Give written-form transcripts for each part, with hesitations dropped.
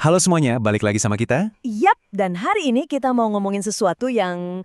Halo semuanya, balik lagi sama kita. Yap, dan hari ini kita mau ngomongin sesuatu yang,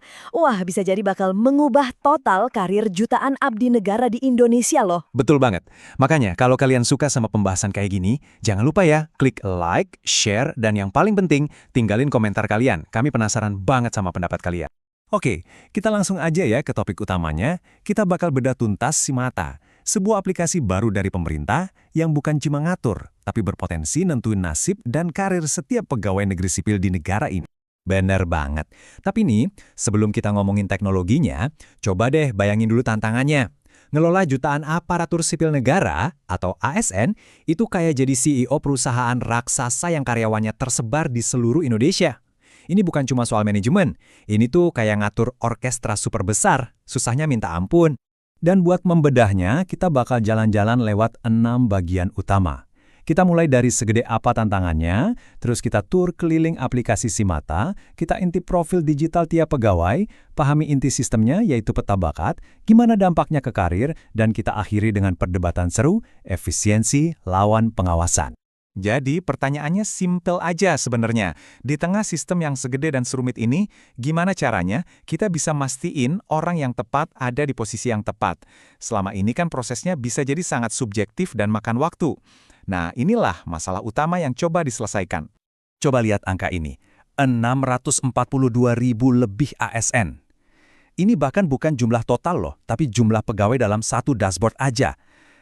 bisa jadi bakal mengubah total karir jutaan abdi negara di Indonesia loh. Betul banget. Makanya, kalau kalian suka sama pembahasan kayak gini, jangan lupa ya, klik like, share, dan yang paling penting, tinggalin komentar kalian. Kami penasaran banget sama pendapat kalian. Oke, kita langsung aja ya ke topik utamanya. Kita bakal bedah tuntas Simata, sebuah aplikasi baru dari pemerintah yang bukan cuma ngatur, tapi berpotensi nentuin nasib dan karir setiap pegawai negeri sipil di negara ini. Bener banget. Tapi nih, sebelum kita ngomongin teknologinya, coba deh bayangin dulu tantangannya. Ngelola jutaan aparatur sipil negara, atau ASN, itu kayak jadi CEO perusahaan raksasa yang karyawannya tersebar di seluruh Indonesia. Ini bukan cuma soal manajemen, ini tuh kayak ngatur orkestra super besar, susahnya minta ampun. Dan buat membedahnya, kita bakal jalan-jalan lewat 6 bagian utama. Kita mulai dari segede apa tantangannya, terus kita tur keliling aplikasi Simata, kita intip profil digital tiap pegawai, pahami inti sistemnya yaitu peta bakat, gimana dampaknya ke karir, dan kita akhiri dengan perdebatan seru, efisiensi lawan pengawasan. Jadi pertanyaannya simpel aja sebenarnya. Di tengah sistem yang segede dan serumit ini, gimana caranya kita bisa mastiin orang yang tepat ada di posisi yang tepat? Selama ini kan prosesnya bisa jadi sangat subjektif dan makan waktu. Nah, inilah masalah utama yang coba diselesaikan. Coba lihat angka ini, 642.000 lebih ASN. Ini bahkan bukan jumlah total loh, tapi jumlah pegawai dalam satu dashboard aja.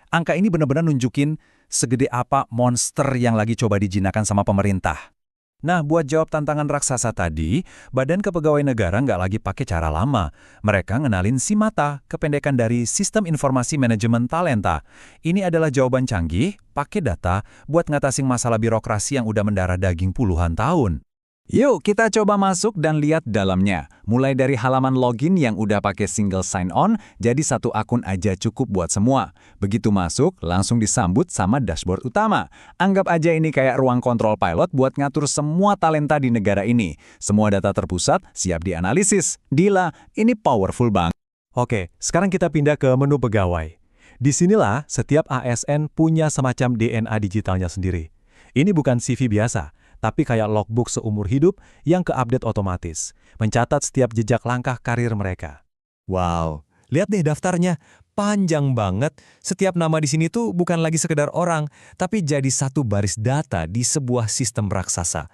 Angka ini benar-benar nunjukin segede apa monster yang lagi coba dijinakan sama pemerintah. Nah, buat jawab tantangan raksasa tadi, Badan Kepegawaian Negara nggak lagi pakai cara lama. Mereka ngenalin Simata, kependekan dari Sistem Informasi Manajemen Talenta. Ini adalah jawaban canggih, pakai data, buat ngatasin masalah birokrasi yang udah mendarah daging puluhan tahun. Yuk, kita coba masuk dan lihat dalamnya. Mulai dari halaman login yang udah pakai single sign-on, jadi satu akun aja cukup buat semua. Begitu masuk, langsung disambut sama dashboard utama. Anggap aja ini kayak ruang kontrol pilot buat ngatur semua talenta di negara ini. Semua data terpusat, siap dianalisis. Gila, ini powerful banget. Oke, sekarang kita pindah ke menu pegawai. Disinilah setiap ASN punya semacam DNA digitalnya sendiri. Ini bukan CV biasa, tapi kayak logbook seumur hidup yang ke-update otomatis, mencatat setiap jejak langkah karir mereka. Wow, lihat deh daftarnya, panjang banget. Setiap nama di sini tuh bukan lagi sekedar orang, tapi jadi satu baris data di sebuah sistem raksasa.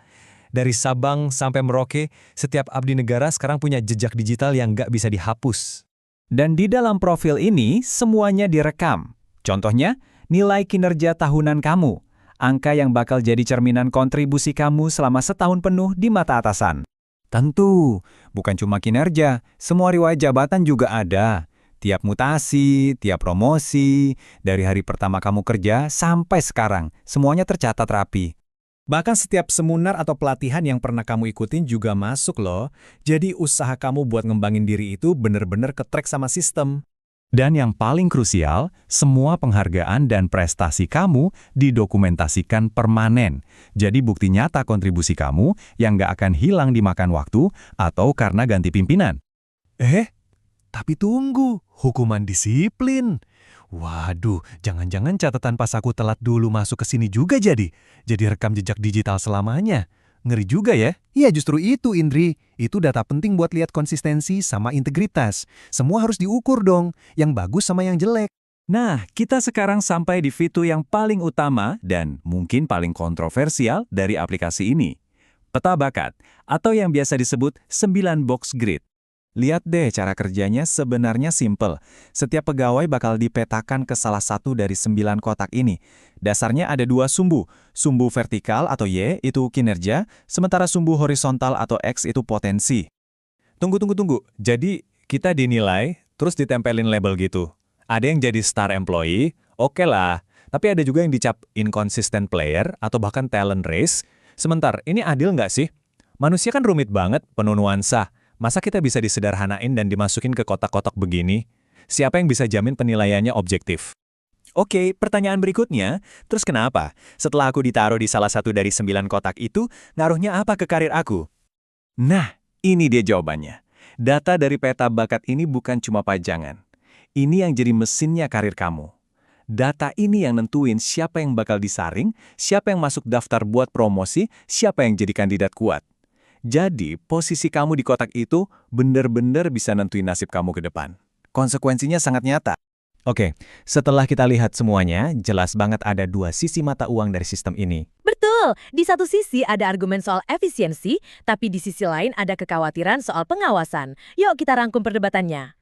Dari Sabang sampai Merauke, setiap abdi negara sekarang punya jejak digital yang nggak bisa dihapus. Dan di dalam profil ini, semuanya direkam. Contohnya, nilai kinerja tahunan kamu, angka yang bakal jadi cerminan kontribusi kamu selama setahun penuh di mata atasan. Tentu, bukan cuma kinerja, semua riwayat jabatan juga ada. Tiap mutasi, tiap promosi, dari hari pertama kamu kerja sampai sekarang, semuanya tercatat rapi. Bahkan setiap seminar atau pelatihan yang pernah kamu ikutin juga masuk loh. Jadi usaha kamu buat ngembangin diri itu bener-bener ke-track sama sistem. Dan yang paling krusial, semua penghargaan dan prestasi kamu didokumentasikan permanen. Jadi bukti nyata kontribusi kamu yang nggak akan hilang dimakan waktu atau karena ganti pimpinan. Tapi tunggu, hukuman disiplin. Waduh, jangan-jangan catatan pas aku telat dulu masuk ke sini juga jadi rekam jejak digital selamanya. Ngeri juga ya? Iya justru itu Indri. Itu data penting buat lihat konsistensi sama integritas. Semua harus diukur dong, yang bagus sama yang jelek. Nah, kita sekarang sampai di fitur yang paling utama dan mungkin paling kontroversial dari aplikasi ini. Peta bakat, atau yang biasa disebut 9 box grid. Lihat deh cara kerjanya sebenarnya simple. Setiap pegawai bakal dipetakan ke salah satu dari 9 kotak ini. Dasarnya ada 2 sumbu. Sumbu vertikal atau Y itu kinerja, sementara sumbu horizontal atau X itu potensi. Tunggu. Jadi kita dinilai, terus ditempelin label gitu. Ada yang jadi star employee, oke lah. Tapi ada juga yang dicap inconsistent player atau bahkan talent race. Sebentar, ini adil nggak sih? Manusia kan rumit banget, penuh nuansa. Masa kita bisa disederhanain dan dimasukin ke kotak-kotak begini? Siapa yang bisa jamin penilaiannya objektif? Oke, pertanyaan berikutnya, terus kenapa? Setelah aku ditaruh di salah satu dari 9 kotak itu, ngaruhnya apa ke karir aku? Nah, ini dia jawabannya. Data dari peta bakat ini bukan cuma pajangan. Ini yang jadi mesinnya karir kamu. Data ini yang nentuin siapa yang bakal disaring, siapa yang masuk daftar buat promosi, siapa yang jadi kandidat kuat. Jadi, posisi kamu di kotak itu bener-bener bisa nentuin nasib kamu ke depan. Konsekuensinya sangat nyata. Oke, setelah kita lihat semuanya, jelas banget ada dua sisi mata uang dari sistem ini. Betul, di satu sisi ada argumen soal efisiensi, tapi di sisi lain ada kekhawatiran soal pengawasan. Yuk kita rangkum perdebatannya.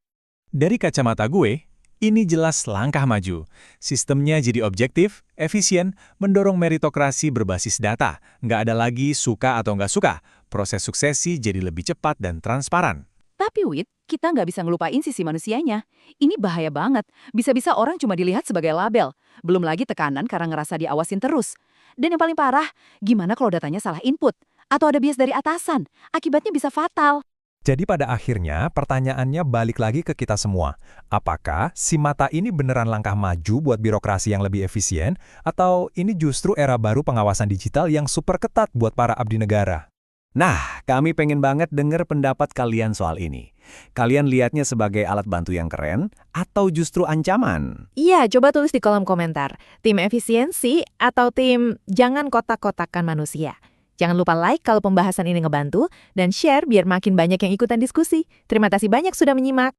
Dari kacamata gue, ini jelas langkah maju. Sistemnya jadi objektif, efisien, mendorong meritokrasi berbasis data. Nggak ada lagi suka atau nggak suka. Proses suksesi jadi lebih cepat dan transparan. Tapi Wit, kita nggak bisa ngelupain sisi manusianya. Ini bahaya banget. Bisa-bisa orang cuma dilihat sebagai label. Belum lagi tekanan karena ngerasa diawasin terus. Dan yang paling parah, gimana kalau datanya salah input? Atau ada bias dari atasan? Akibatnya bisa fatal. Jadi pada akhirnya pertanyaannya balik lagi ke kita semua. Apakah si mata ini beneran langkah maju buat birokrasi yang lebih efisien? Atau ini justru era baru pengawasan digital yang super ketat buat para abdi negara? Nah, kami pengen banget denger pendapat kalian soal ini. Kalian lihatnya sebagai alat bantu yang keren atau justru ancaman? Iya, coba tulis di kolom komentar. Tim efisiensi atau tim jangan kotak-kotakan manusia. Jangan lupa like kalau pembahasan ini ngebantu dan share biar makin banyak yang ikutan diskusi. Terima kasih banyak sudah menyimak.